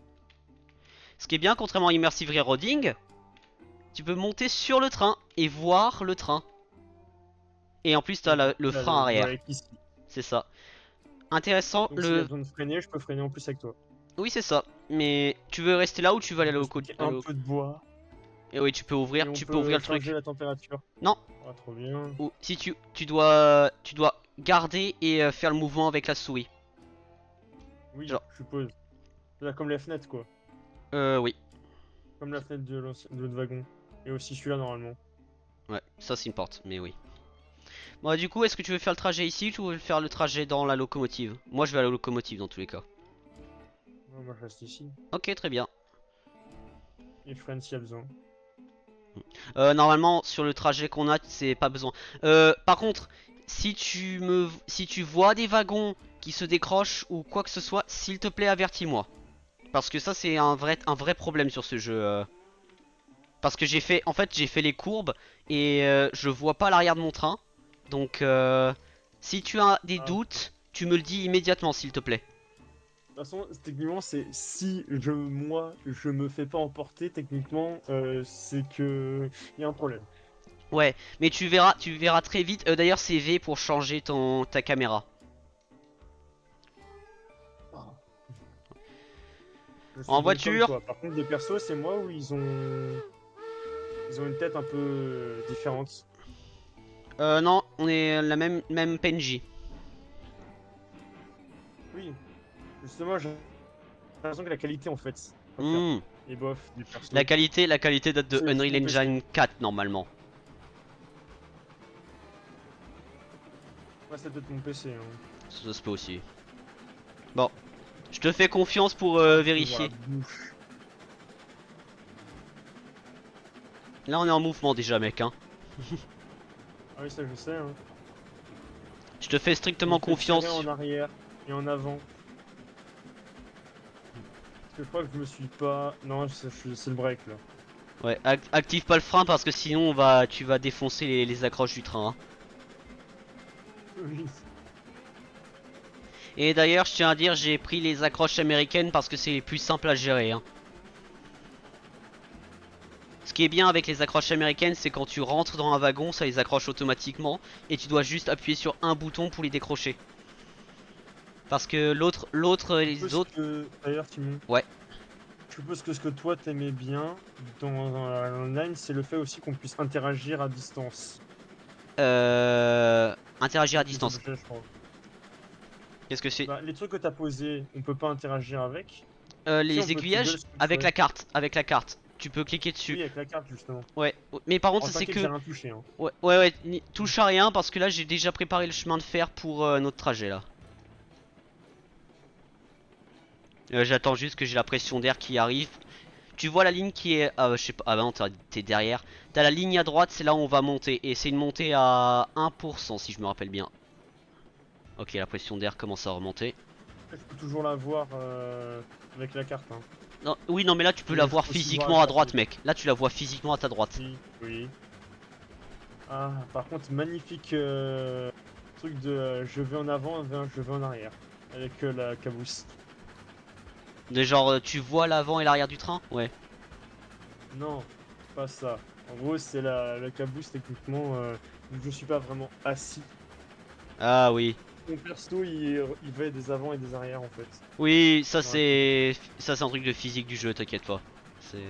Speaker 1: Ce qui est bien, contrairement à Immersive Railroading, tu peux monter sur le train et voir le train. Et en plus, t'as le
Speaker 2: Là,
Speaker 1: frein arrière.
Speaker 2: break ici.
Speaker 1: C'est ça. Intéressant.
Speaker 2: Donc s'il y a besoin de freiner, je peux freiner en plus avec toi.
Speaker 1: Oui, c'est ça. Mais tu veux rester là ou tu veux aller
Speaker 2: On
Speaker 1: au
Speaker 2: peut
Speaker 1: côté?
Speaker 2: stocker un peu de bois.
Speaker 1: Et oui, tu peux
Speaker 2: Et
Speaker 1: ouvrir,
Speaker 2: on
Speaker 1: tu peux
Speaker 2: peut
Speaker 1: ouvrir le
Speaker 2: changer
Speaker 1: truc.
Speaker 2: la température.
Speaker 1: Non.
Speaker 2: Ah, trop bien.
Speaker 1: Ou si tu dois garder et faire le mouvement avec la souris.
Speaker 2: Oui,
Speaker 1: Genre.
Speaker 2: je suppose. Là, comme la fenêtre, quoi.
Speaker 1: Oui.
Speaker 2: Comme la fenêtre de l'autre wagon. Et aussi celui-là, normalement.
Speaker 1: Ouais, ça c'est une porte, mais oui. Bon, du coup, est-ce que tu veux faire le trajet ici ou tu veux faire le trajet dans la locomotive? Moi, je vais à la locomotive dans tous les cas.
Speaker 2: Ouais, moi, je reste ici.
Speaker 1: Ok, très bien.
Speaker 2: Et je freine s'il y a besoin.
Speaker 1: Normalement, sur le trajet qu'on a, c'est pas besoin. Par contre, si tu vois des wagons qui se décrochent ou quoi que ce soit, s'il te plaît, avertis-moi. Parce que ça, c'est un vrai problème sur ce jeu. Parce que en fait, j'ai fait les courbes et je vois pas l'arrière de mon train. Donc, si tu as des
Speaker 2: Ah.
Speaker 1: doutes, tu me le dis immédiatement, s'il te plaît.
Speaker 2: De toute façon, techniquement, c'est si moi, je me fais pas emporter, techniquement, c'est que il y a un problème.
Speaker 1: Ouais, mais tu verras très vite. D'ailleurs, c'est V pour changer ta caméra.
Speaker 2: Ah. Je
Speaker 1: En
Speaker 2: suis donc comme
Speaker 1: voiture.
Speaker 2: toi. Par contre, les persos, c'est moi où ils ont une tête un peu différente.
Speaker 1: Non, on est la même PNJ.
Speaker 2: Oui, justement, j'ai l'impression que la qualité, en fait, préfère.
Speaker 1: Hmm.
Speaker 2: Et bof, des persos.
Speaker 1: La qualité date de
Speaker 2: C'est juste
Speaker 1: Unreal
Speaker 2: mon PC.
Speaker 1: Engine 4 normalement.
Speaker 2: Ouais, c'est peut-être mon PC. Hein.
Speaker 1: Ça se peut aussi. Bon, je te fais confiance pour
Speaker 2: Ah, je peux voir la
Speaker 1: vérifier.
Speaker 2: bouche.
Speaker 1: Là, on est en mouvement déjà, mec. Hein.
Speaker 2: Ah oui, ça je sais. Hein.
Speaker 1: Je te fais
Speaker 2: Je me
Speaker 1: strictement
Speaker 2: fais tirer
Speaker 1: confiance.
Speaker 2: en arrière et en avant. Parce que je crois que je me suis pas. Non, c'est le break là.
Speaker 1: Ouais, active pas le frein parce que sinon tu vas défoncer les accroches du train. Hein.
Speaker 2: Oui.
Speaker 1: Et d'ailleurs, je tiens à dire, j'ai pris les accroches américaines parce que c'est les plus simples à gérer. Hein. Ce qui est bien avec les accroches américaines, c'est quand tu rentres dans un wagon, ça les accroche automatiquement et tu dois juste appuyer sur un bouton pour les décrocher. Parce que les autres,
Speaker 2: D'ailleurs, Timon.
Speaker 1: ouais.
Speaker 2: Je suppose que ce que toi t'aimais bien dans l'online, c'est le fait aussi qu'on puisse interagir à distance.
Speaker 1: Interagir à
Speaker 2: Les
Speaker 1: distance.
Speaker 2: objets, je crois.
Speaker 1: Qu'est-ce que c'est?
Speaker 2: Bah, les trucs que t'as posés, on peut pas interagir avec. Si, on
Speaker 1: Les
Speaker 2: peut toggle
Speaker 1: aiguillages
Speaker 2: ce que tu
Speaker 1: avec
Speaker 2: souhaites.
Speaker 1: la carte. Avec la carte. Tu peux cliquer dessus.
Speaker 2: Oui, avec la carte justement.
Speaker 1: Ouais. Mais par contre,
Speaker 2: En
Speaker 1: ça c'est
Speaker 2: t'inquiète, j'ai
Speaker 1: que.
Speaker 2: rien touché. Hein.
Speaker 1: Ouais, ouais, ouais. Touche à rien parce que là j'ai déjà préparé le chemin de fer pour notre trajet là. J'attends juste que j'ai la pression d'air qui arrive. Tu vois la ligne qui est. Ah, je sais pas. Ah, bah non, t'es derrière. T'as la ligne à droite, c'est là où on va monter. Et c'est une montée à 1% si je me rappelle bien. Ok, la pression d'air commence à remonter.
Speaker 2: Je peux toujours la voir avec la carte. Hein.
Speaker 1: Non, oui, non, mais là tu peux
Speaker 2: Mais
Speaker 1: la
Speaker 2: je
Speaker 1: voir
Speaker 2: peux aussi
Speaker 1: physiquement
Speaker 2: voir
Speaker 1: à
Speaker 2: la
Speaker 1: droite,
Speaker 2: carte.
Speaker 1: mec. Là tu la vois physiquement à ta droite.
Speaker 2: Oui, oui. Ah, par contre, magnifique truc de je vais en avant, je vais en arrière. Avec la cabousse.
Speaker 1: De genre, tu vois l'avant et l'arrière du train? Ouais.
Speaker 2: Non, pas ça. En gros, c'est la cabousse techniquement. Où je suis pas vraiment assis.
Speaker 1: Ah oui.
Speaker 2: Mon perso, il va des avant et des arrières en fait.
Speaker 1: Oui, ça
Speaker 2: Ouais.
Speaker 1: c'est un truc de physique du jeu, t'inquiète pas. C'est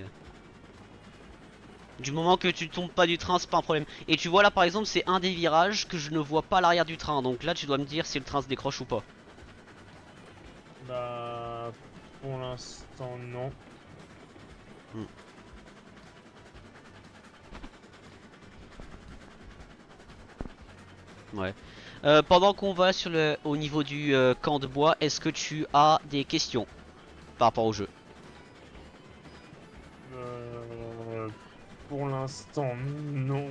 Speaker 1: du moment que tu tombes pas du train, c'est pas un problème. Et tu vois là par exemple, c'est un des virages que je ne vois pas l'arrière du train. Donc là, tu dois me dire si le train se décroche ou pas.
Speaker 2: Bah, pour l'instant, non.
Speaker 1: Hmm. Ouais. Pendant qu'on va au niveau du camp de bois, est-ce que tu as des questions par rapport au jeu?
Speaker 2: Euh, pour l'instant, non.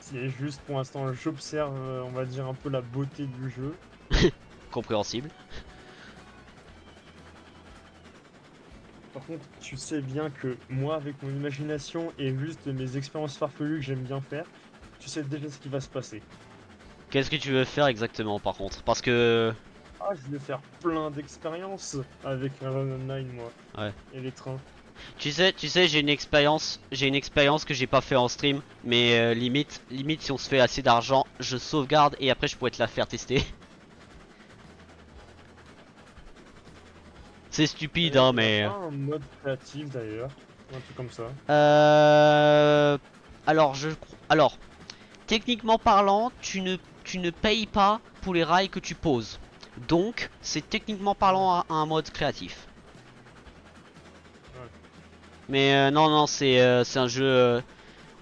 Speaker 2: C'est juste pour l'instant, j'observe, on va dire, un peu la beauté du jeu.
Speaker 1: Compréhensible.
Speaker 2: Par contre, tu sais bien que moi, avec mon imagination et juste mes expériences farfelues que j'aime bien faire, tu sais déjà ce qui va se passer.
Speaker 1: Qu'est-ce que tu veux faire exactement par contre? Parce que...
Speaker 2: Ah, je vais faire plein d'expériences avec Run Online, moi.
Speaker 1: Ouais.
Speaker 2: Et les trains.
Speaker 1: Tu sais, j'ai une expérience que j'ai pas fait en stream, mais limite si on se fait assez d'argent, je sauvegarde et après je pourrais te la faire tester. C'est stupide,
Speaker 2: D'ailleurs,
Speaker 1: hein,
Speaker 2: il n'y a
Speaker 1: mais.
Speaker 2: pas un mode créatif d'ailleurs, ou un truc comme ça.
Speaker 1: Euh... Alors, alors, techniquement parlant, tu ne payes pas pour les rails que tu poses. Donc, c'est techniquement
Speaker 2: Ouais,
Speaker 1: parlant un mode créatif.
Speaker 2: ouais.
Speaker 1: Mais non, non, c'est un jeu.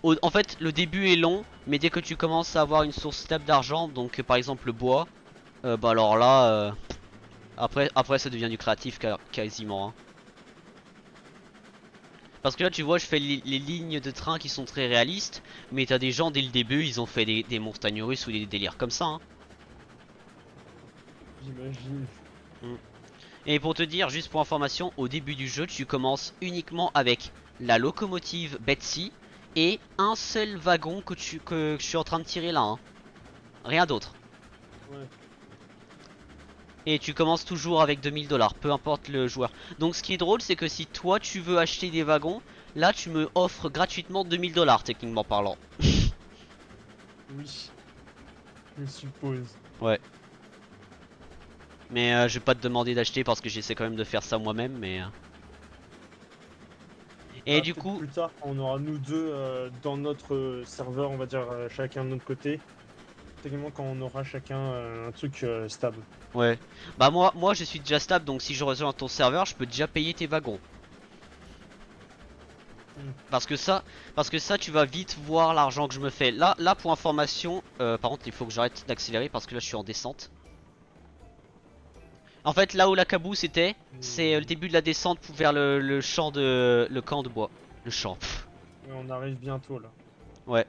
Speaker 1: En fait, le début est long, mais dès que tu commences à avoir une source stable d'argent, donc par exemple le bois, bah alors là, après ça devient du créatif quasiment, hein. Parce que là, tu vois, je fais les lignes de train qui sont très réalistes, mais t'as des gens dès le début, ils ont fait des montagnes russes ou des délires comme ça, hein.
Speaker 2: J'imagine.
Speaker 1: Mm. Et pour te dire, juste pour information, au début du jeu, tu commences uniquement avec la locomotive Betsy et un seul wagon que je suis en train de tirer là, hein. Rien d'autre.
Speaker 2: Ouais.
Speaker 1: Et tu commences toujours avec 2000 $, peu importe le joueur. Donc ce qui est drôle, c'est que si toi tu veux acheter des wagons, là tu me offres gratuitement 2000 $ techniquement parlant.
Speaker 2: Oui, je suppose.
Speaker 1: Ouais. Mais je vais pas te demander d'acheter parce que j'essaie quand même de faire ça moi-même. Mais et
Speaker 2: Bah,
Speaker 1: du
Speaker 2: peut-être
Speaker 1: coup,
Speaker 2: plus tard, quand on aura nous deux dans notre serveur, on va dire chacun de notre côté. Techniquement, quand on aura chacun un truc stable.
Speaker 1: ouais. Bah moi je suis déjà stable, donc si je rejoins ton serveur, je peux déjà payer tes wagons.
Speaker 2: Hmm.
Speaker 1: Parce que ça, tu vas vite voir l'argent que je me fais. Là pour information, par contre il faut que j'arrête d'accélérer parce que là je suis en descente. En fait, là où la cabousse était, c'est le
Speaker 2: Hmm.
Speaker 1: début de la descente vers le champ le camp de bois. Le champ. Pff.
Speaker 2: Ouais, on arrive bientôt là.
Speaker 1: Ouais.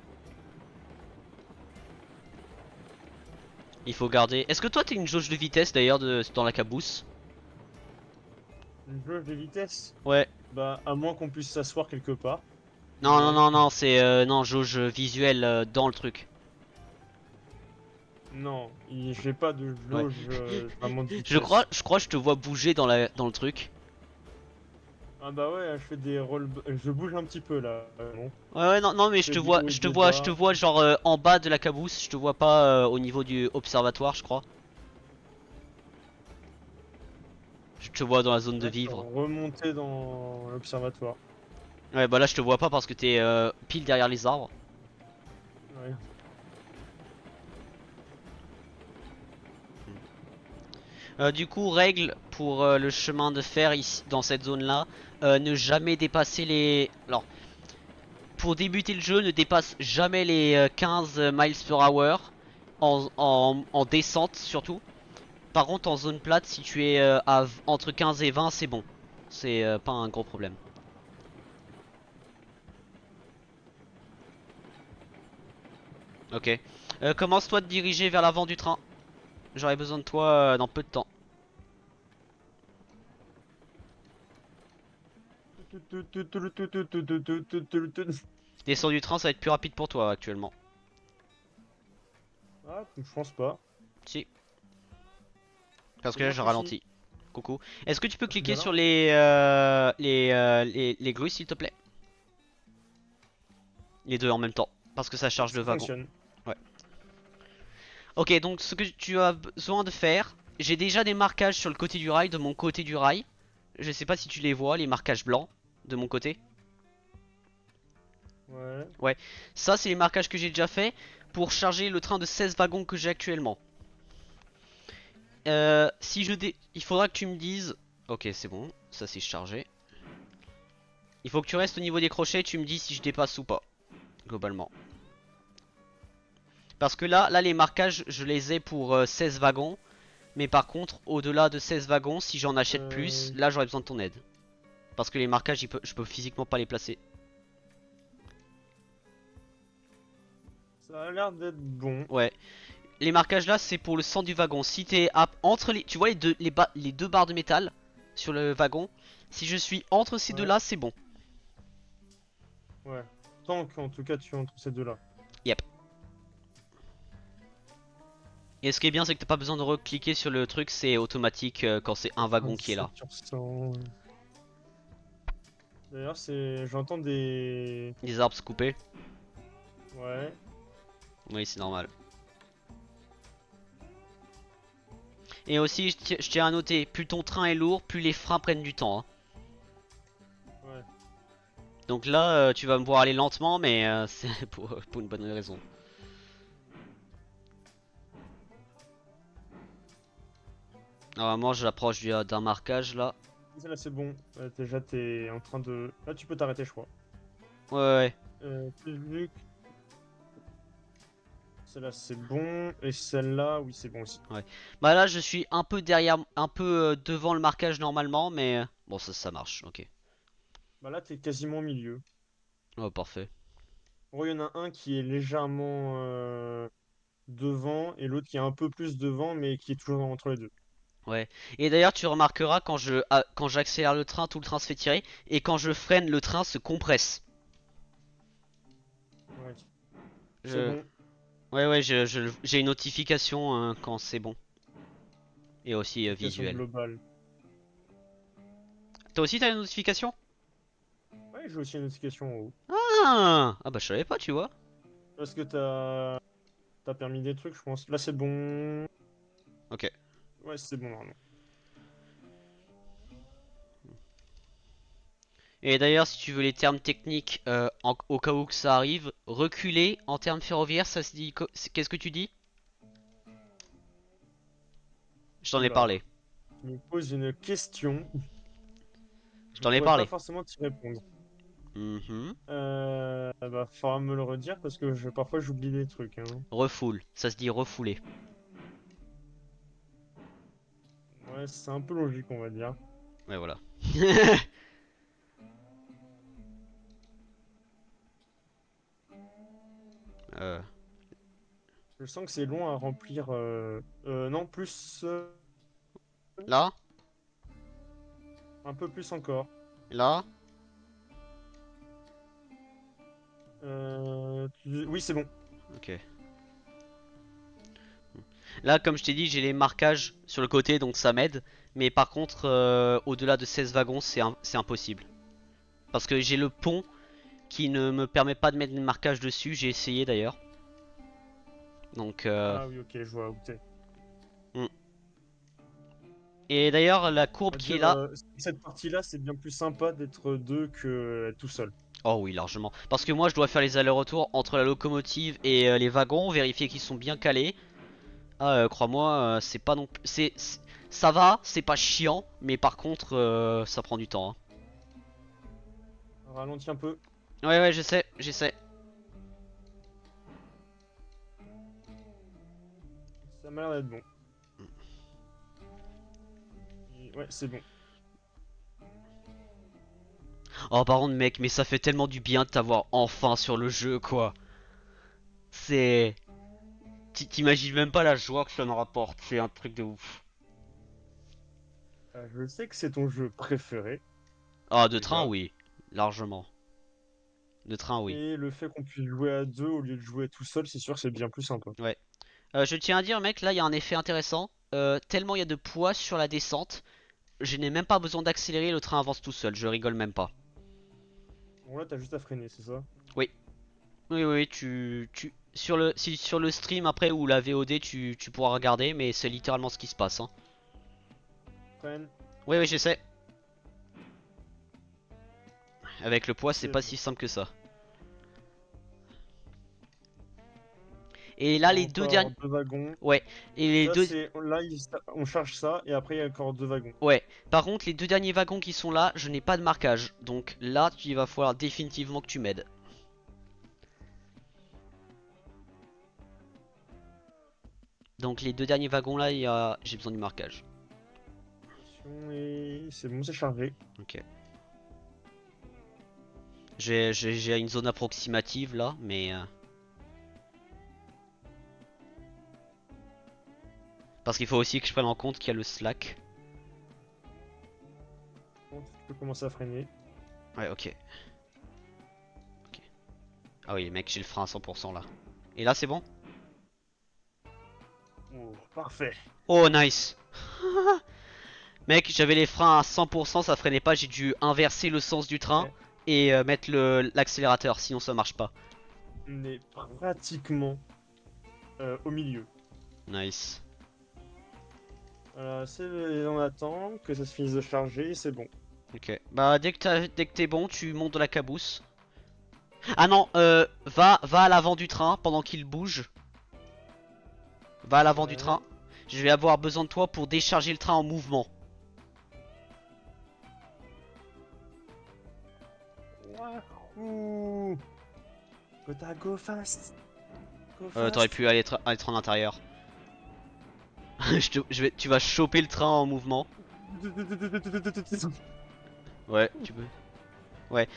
Speaker 1: Il faut garder. Est-ce que toi t'as une jauge de vitesse d'ailleurs dans la cabousse?
Speaker 2: Une jauge de vitesse?
Speaker 1: Ouais.
Speaker 2: Bah, à moins qu'on puisse s'asseoir quelque part. Mais
Speaker 1: Non non
Speaker 2: non.
Speaker 1: non non, c'est non jauge visuelle dans le truc.
Speaker 2: Non, j'ai pas de
Speaker 1: Ouais.
Speaker 2: jauge vraiment de vitesse.
Speaker 1: Je crois que je te vois bouger dans le truc.
Speaker 2: Ah bah ouais, je fais des rolls. Je bouge un petit peu là. Bon.
Speaker 1: Ouais ouais non non mais
Speaker 2: Je fais des hauts et des bas.
Speaker 1: je te vois genre en bas de la cabousse. Je te vois pas au niveau du observatoire, je crois. Je te vois dans la zone de
Speaker 2: Là, je suis
Speaker 1: vivre.
Speaker 2: remonté dans l'observatoire.
Speaker 1: Ouais bah là je te vois pas parce que t'es pile derrière les arbres.
Speaker 2: Ouais.
Speaker 1: Du coup, règle pour le chemin de fer ici dans cette zone là, ne jamais dépasser les. Alors, pour débuter le jeu, ne dépasse jamais les 15 miles per hour en descente surtout. Par contre, en zone plate, si tu es entre 15 et 20, c'est bon. C'est pas un gros problème. Ok. Commence-toi à te diriger vers l'avant du train. J'aurai besoin de toi dans peu de temps. Descends du train, ça va être plus rapide pour toi actuellement.
Speaker 2: Ah, je pense pas.
Speaker 1: Si, parce que là
Speaker 2: Comment
Speaker 1: je
Speaker 2: si si?
Speaker 1: ralentis. Coucou. Est-ce que tu peux
Speaker 2: Je suis
Speaker 1: cliquer
Speaker 2: bien
Speaker 1: sur
Speaker 2: là.
Speaker 1: les grues s'il te plaît? Les deux en même temps. Parce que ça charge le
Speaker 2: Ça
Speaker 1: wagon.
Speaker 2: fonctionne.
Speaker 1: Ouais. Ok, donc ce que tu as besoin de faire, j'ai déjà des marquages sur le côté du rail, de mon côté du rail. Je sais pas si tu les vois, les marquages blancs de mon côté.
Speaker 2: Ouais.
Speaker 1: Ouais. Ça, c'est les marquages que j'ai déjà fait pour charger le train de 16 wagons que j'ai actuellement. Si je dé... Il faudra que tu me dises... Ok, c'est bon. Ça, c'est chargé. Il faut que tu restes au niveau des crochets et tu me dis si je dépasse ou pas. Globalement. Parce que là les marquages, je les ai pour 16 wagons. Mais par contre, au-delà de 16 wagons, si j'en achète plus,
Speaker 2: Euh,
Speaker 1: là j'aurais besoin de ton aide. Parce que les marquages, je peux physiquement pas les placer.
Speaker 2: Ça a l'air d'être bon.
Speaker 1: Ouais. Les marquages là, c'est pour le centre du wagon. Si t'es entre les... Tu vois les deux barres de métal sur le wagon. Si je suis entre ces deux
Speaker 2: Ouais.
Speaker 1: là, c'est bon.
Speaker 2: Ouais. Tant qu'en tout cas tu es entre ces deux-là.
Speaker 1: Yep. Et ce qui est bien, c'est que t'as pas besoin de recliquer sur le truc, c'est automatique quand c'est un wagon qui est là.
Speaker 2: 27 sur 100. D'ailleurs, j'entends des...
Speaker 1: Les arbres se couper.
Speaker 2: Ouais.
Speaker 1: Oui, c'est normal. Et aussi, je tiens à noter, plus ton train est lourd, plus les freins prennent du temps, hein.
Speaker 2: Ouais.
Speaker 1: Donc là, tu vas me voir aller lentement, mais c'est pour une bonne raison. Normalement, j'approche d'un marquage là.
Speaker 2: Là, c'est bon. Déjà, t'es en train de... Là, tu peux t'arrêter, je crois.
Speaker 1: Ouais, ouais.
Speaker 2: Vu que celle-là, c'est bon. Et celle-là, oui, c'est bon aussi.
Speaker 1: Ouais. Bah là, je suis un peu derrière, un peu devant le marquage normalement, mais bon, ça marche. Ok.
Speaker 2: Bah là, t'es quasiment au milieu.
Speaker 1: Oh, parfait.
Speaker 2: Bon, il y en a un qui est légèrement devant et l'autre qui est un peu plus devant, mais qui est toujours entre les deux.
Speaker 1: Ouais. Et d'ailleurs, tu remarqueras quand j'accélère le train, tout le train se fait tirer, et quand je freine, le train se compresse.
Speaker 2: Ouais. C'est
Speaker 1: Je...
Speaker 2: bon.
Speaker 1: Ouais, ouais, j'ai une notification quand c'est bon. Et aussi
Speaker 2: Notification
Speaker 1: visuel.
Speaker 2: globale.
Speaker 1: Toi aussi, t'as une notification?
Speaker 2: Ouais, j'ai aussi une notification en haut.
Speaker 1: Ah bah je savais pas, tu vois.
Speaker 2: Parce que t'as permis des trucs, je pense. Là, c'est bon.
Speaker 1: Ok.
Speaker 2: Ouais, c'est bon, normalement.
Speaker 1: Et d'ailleurs, si tu veux les termes techniques, au cas où que ça arrive, reculer en termes ferroviaires, ça se dit. Qu'est-ce que tu dis? Je t'en ai
Speaker 2: Oula.
Speaker 1: parlé.
Speaker 2: Tu me poses une question.
Speaker 1: Je
Speaker 2: Je
Speaker 1: t'en ai
Speaker 2: pourrais pas
Speaker 1: parlé.
Speaker 2: forcément t'y répondre.
Speaker 1: Mhm.
Speaker 2: Bah, faudra me le redire parce que parfois j'oublie des trucs, hein.
Speaker 1: Refoule. Ça se dit refouler.
Speaker 2: Ouais, c'est un peu logique, on va dire.
Speaker 1: Ouais, voilà. Euh,
Speaker 2: Je sens que c'est long à remplir. Non, plus.
Speaker 1: Là?
Speaker 2: Un peu plus encore.
Speaker 1: Là?
Speaker 2: Oui, c'est bon.
Speaker 1: Ok. Là, comme je t'ai dit, j'ai les marquages sur le côté, donc ça m'aide. Mais par contre, au-delà de 16 wagons, c'est impossible. Parce que j'ai le pont qui ne me permet pas de mettre des marquages dessus. J'ai essayé d'ailleurs. Donc,
Speaker 2: Ah oui, ok, je vois où t'es.
Speaker 1: hmm. Et d'ailleurs, la
Speaker 2: On
Speaker 1: courbe
Speaker 2: va
Speaker 1: qui est
Speaker 2: dire,
Speaker 1: là.
Speaker 2: cette partie-là, c'est bien plus sympa d'être deux que être tout seul.
Speaker 1: Oh oui, largement. Parce que moi, je dois faire les allers-retours entre la locomotive et les wagons, vérifier qu'ils sont bien calés. Ah, crois-moi, c'est pas non plus. Ça va, c'est pas chiant, mais par contre, ça prend du temps, hein.
Speaker 2: Ralentis un peu.
Speaker 1: Ouais, ouais, j'essaie.
Speaker 2: Ça m'a l'air d'être bon. Ouais, c'est bon.
Speaker 1: Oh, par contre, mec, mais ça fait tellement du bien de t'avoir enfin sur le jeu, quoi. C'est. T'imagines même pas la joie que ça me rapporte, c'est un truc de ouf.
Speaker 2: Je sais que c'est ton jeu préféré,
Speaker 1: Ah, de train,
Speaker 2: déjà.
Speaker 1: oui, largement. De train, oui.
Speaker 2: Et le fait qu'on puisse jouer à deux au lieu de jouer tout seul, c'est sûr que c'est bien plus sympa.
Speaker 1: Ouais. Je tiens à dire, mec, là, il y a un effet intéressant. Tellement il y a de poids sur la descente, je n'ai même pas besoin d'accélérer, le train avance tout seul, je rigole même pas.
Speaker 2: Bon, là, t'as juste à freiner, c'est ça?
Speaker 1: Oui, oui, oui, sur le stream après ou la VOD, tu pourras regarder, mais c'est littéralement ce qui se passe, hein.
Speaker 2: Freine,
Speaker 1: Oui, oui, j'essaie. Avec le poids, c'est
Speaker 2: c'est
Speaker 1: pas
Speaker 2: bon.
Speaker 1: si simple que ça. Et là, les deux
Speaker 2: Encore
Speaker 1: derniers.
Speaker 2: deux wagons.
Speaker 1: Ouais, et les
Speaker 2: Là,
Speaker 1: deux.
Speaker 2: on charge ça, et après, il y a encore deux wagons.
Speaker 1: Ouais, par contre, les deux derniers wagons qui sont là, je n'ai pas de marquage. Donc là, il va falloir définitivement que tu m'aides. Donc les deux derniers wagons là, j'ai besoin du marquage.
Speaker 2: Et c'est bon, c'est chargé.
Speaker 1: Ok. J'ai une zone approximative là, mais. Parce qu'il faut aussi que je prenne en compte qu'il y a le slack.
Speaker 2: Bon, tu peux commencer à freiner.
Speaker 1: Ouais, ok. Ok. Ah oui, mec, j'ai le frein à 100% là. Et là, c'est bon?
Speaker 2: Oh, parfait.
Speaker 1: Oh, nice! Mec, j'avais les freins à 100%, ça freinait pas, j'ai dû inverser le sens du train.
Speaker 2: Ouais.
Speaker 1: et mettre l'accélérateur, sinon ça marche pas.
Speaker 2: On est pratiquement au milieu.
Speaker 1: Nice.
Speaker 2: Voilà, on attend que ça se finisse de charger, c'est bon.
Speaker 1: Ok. Bah dès que t'es bon, tu montes dans la caboose. Ah non, va à l'avant du train pendant qu'il bouge. Va à l'avant du
Speaker 2: Ouais.
Speaker 1: train. Je vais avoir besoin de toi pour décharger le train en mouvement.
Speaker 2: Wahoo! Gotta go fast. Go
Speaker 1: T'aurais
Speaker 2: fast.
Speaker 1: pu être en intérieur. Tu vas choper le train en mouvement. Ouais, tu peux. Ouais.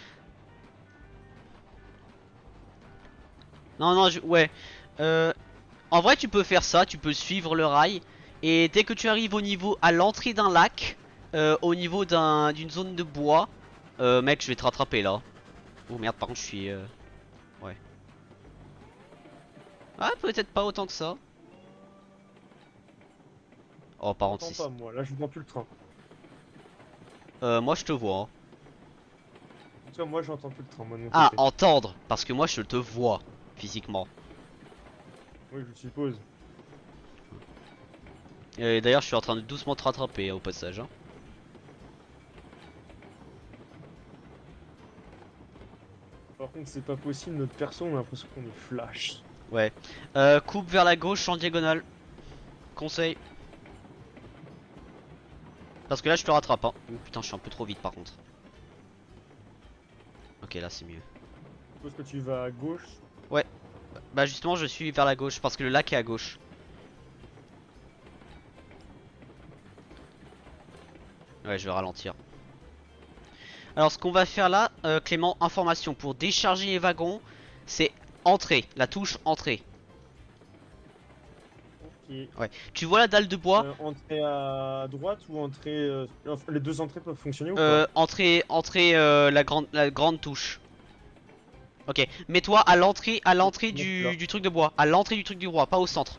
Speaker 1: Non, non, ouais. En vrai, tu peux faire ça, tu peux suivre le rail. Et dès que tu arrives au niveau, à l'entrée d'un lac, au niveau d'une zone de bois, mec, je vais te rattraper là. Oh merde, par contre, je suis. Ouais. Ah, peut-être pas autant que ça. Oh, par contre,
Speaker 2: J'entends pas moi, là je vois plus le train.
Speaker 1: moi, je te vois. Hein.
Speaker 2: En tout cas, moi j'entends plus le train, moi de mon
Speaker 1: Ah,
Speaker 2: côté.
Speaker 1: entendre, parce que moi, je te vois physiquement.
Speaker 2: Oui, je suppose.
Speaker 1: Et d'ailleurs, je suis en train de doucement te rattraper au passage. Hein.
Speaker 2: Par contre, c'est pas possible, notre perso, on a l'impression qu'on est flash.
Speaker 1: Ouais. Coupe vers la gauche en diagonale. Conseil. Parce que là, je te rattrape. Hein. Oh, putain, je suis un peu trop vite par contre. Ok, là, c'est mieux.
Speaker 2: Je suppose que tu vas à gauche.
Speaker 1: Ouais. Bah, justement, je suis vers la gauche parce que le lac est à gauche. Ouais, je vais ralentir. Alors, ce qu'on va faire là, Clément, information pour décharger les wagons, c'est entrée, la touche entrée.
Speaker 2: Ok.
Speaker 1: Ouais. Tu vois la dalle de bois?
Speaker 2: Entrée à droite ou entrée. Enfin, les deux entrées peuvent fonctionner ou pas?
Speaker 1: Entrée, la grande touche. Ok, mets-toi à l'entrée
Speaker 2: Donc là.
Speaker 1: du truc de bois, à l'entrée du truc du bois, pas au centre.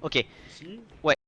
Speaker 1: Ok,
Speaker 2: Ici.
Speaker 1: ouais.